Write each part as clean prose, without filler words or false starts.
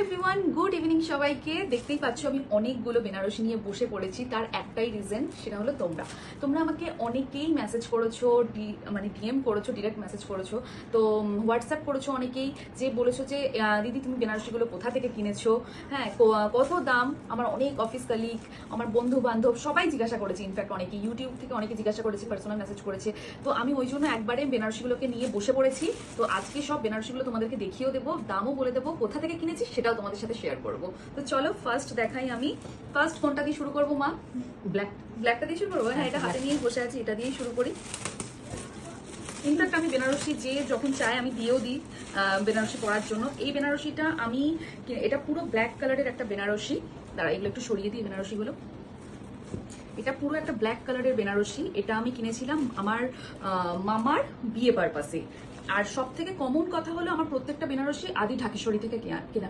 Everyone, good evening সবাইকে। দেখতেই পাচ্ছ আমি অনেকগুলো বেনারসি নিয়ে বসে পড়েছি। তার একটাই রিজন, সেটা হলো তোমরা আমাকে অনেকেই মেসেজ করেছো, মানে ডিএম করেছো, ডিরেক্ট মেসেজ করেছো, তো হোয়াটসঅ্যাপ করেছো অনেকেই, যে বলেছো যে দিদি তুমি বেনারসিগুলো কোথা থেকে কিনেছো, হ্যাঁ কত দাম। আমার অনেক অফিস কালিগ, আমার বন্ধু বান্ধব সবাই জিজ্ঞাসা করেছে, ইনফ্যাক্ট অনেকে ইউটিউব থেকে অনেকে জিজ্ঞাসা করেছে, পার্সোনাল মেসেজ করেছে। তো আমি ওই জন্য একবারে বেনারসিগুলোকে নিয়ে বসে পড়েছি। তো আজকে সব বেনারসিগুলো তোমাদেরকে দেখিয়েও দেবো, দামও বলে দেবো, কোথা থেকে কিনেছি সেটাও তোমাদের সাথে শেয়ার করবো। তো চলো ফার্স্ট দেখাই। আমি ফার্স্ট কোনটা দিয়ে শুরু করবো মা? ব্ল্যাকটা দিয়ে শুরু করবো। হ্যাঁ, এটা হাতে নিয়ে বসে আছি, এটা দিয়েই শুরু করি। ইনফ্যাক্ট আমি বেনারসি যে যখন চাই আমি দিয়েও দিই বেনারসি পরার জন্য। এই বেনারসিটা আমি, এটা পুরো ব্ল্যাক কালারের একটা বেনারসি। দাঁড়া, এগুলো একটু সরিয়ে দিই বেনারসিগুলো। এটা পুরো একটা ব্ল্যাক কালারের বেনারসি। এটা আমি কিনেছিলাম আমার মামার বিয়ে পারপাসে। আর সব থেকে কমন কথা হলো, আমার প্রত্যেকটা বেনারসি আদি ঢাকেশ্বরী থেকে কেনা,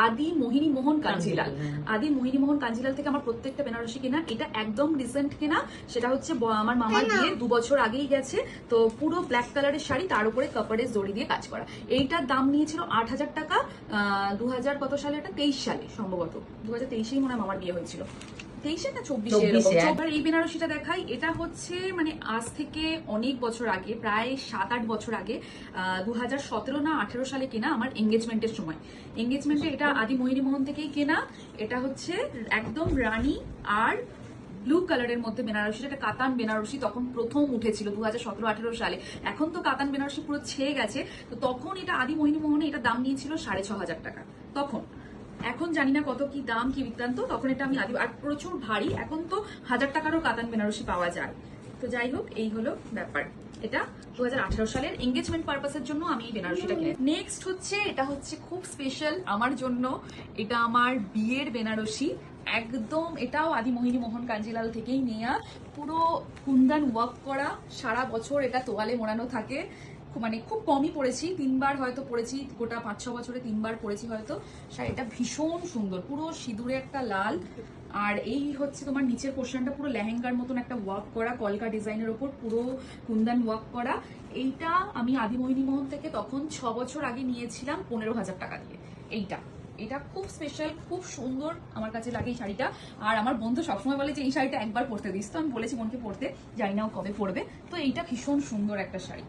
আদি মোহিনী মোহন কাঞ্জিলাল। আদি মোহিনী মোহন কাঞ্জিলাল থেকে আমার প্রত্যেকটা বেনারসি কেনা। এটা একদম রিসেন্ট কেনা, সেটা হচ্ছে আমার মামার বিয়ে 2 বছর আগেই গেছে। তো পুরো ব্ল্যাক কালারের শাড়ি, তার উপরে কাপড়ের জড়ি দিয়ে কাজ করা। এইটার দাম নিয়েছিল 8,000 টাকা। 2000 কত সালে? এটা 23 সালে সম্ভবত, 2023-এই মনে হয় মামার বিয়ে হয়েছিল। 23-এ না 24-এ। এবার এই বেনারসিটা দেখাই। এটা হচ্ছে মানে আজ থেকে অনেক বছর আগে, প্রায় 7-8 বছর আগে, 2017 না 18 সালে কেনা, আমার এঙ্গেজমেন্টের সময়। এঙ্গেজমেন্টে এটা আদি মোহিনী মোহন থেকেই কেনা। এটা হচ্ছে একদম রানী আর ব্লু কালারের মধ্যে বেনারসি। এটা কাতান বেনারসি তখন প্রথম উঠেছিল 2017-18 সালে। এখন তো কাতান বেনারসি পুরো ছেয়ে গেছে। তো তখন এটা আদি মোহিনী মোহনে এটা দাম নিয়েছিল 6,500 টাকা তখন। এখন জানি না কত কি দাম, কি বৃত্তান্ত। তখন এটা আমি আর প্রচুর ভারী। এখন তো 1000 টাকারও কাতান বেনারসি পাওয়া যায়। তো যাই হোক, এই হলো ব্যাপার। এটা 2018 সালের এঙ্গেজমেন্ট পারপাসের জন্য আমি এই বেনারসিটা কিনে। নেক্সট হচ্ছে, এটা হচ্ছে খুব স্পেশাল আমার জন্য। এটা আমার বিয়ের বেনারসি একদম। এটাও আদি মোহিনী মোহন কাঞ্জিলাল থেকেই নেয়া, পুরো কুন্দন ওয়ার্ক করা। সারা বছর এটা তোয়ালে মোড়ানো থাকে। মানে খুব কমই পরেছি, 3বার হয়তো পরেছি, গোটা 5-6 বছরে 3বার পরেছি হয়তো। শাড়িটা ভীষণ সুন্দর, পুরো সিঁদুরে একটা লাল। আর এই হচ্ছে তোমার নিচের পোর্শনটা পুরো লেহেঙ্গার মতন একটা ওয়ার্ক করা, কলকা ডিজাইনের ওপর পুরো কুন্দন ওয়ার্ক করা। এইটা আমি আদি মোহিনী মোহন থেকে তখন 6 বছর আগে নিয়েছিলাম 15,000 টাকা দিয়ে। এটা খুব স্পেশাল, খুব সুন্দর আমার কাছে লাগে এই শাড়িটা। আর আমার বন্ধু সবসময় বলে যে এই শাড়িটা একবার পরতে দিস। তো আমি বলেছি বোনকে পরতে, জানি না ও কবে পরবে। তো এইটা ভীষণ সুন্দর একটা শাড়ি।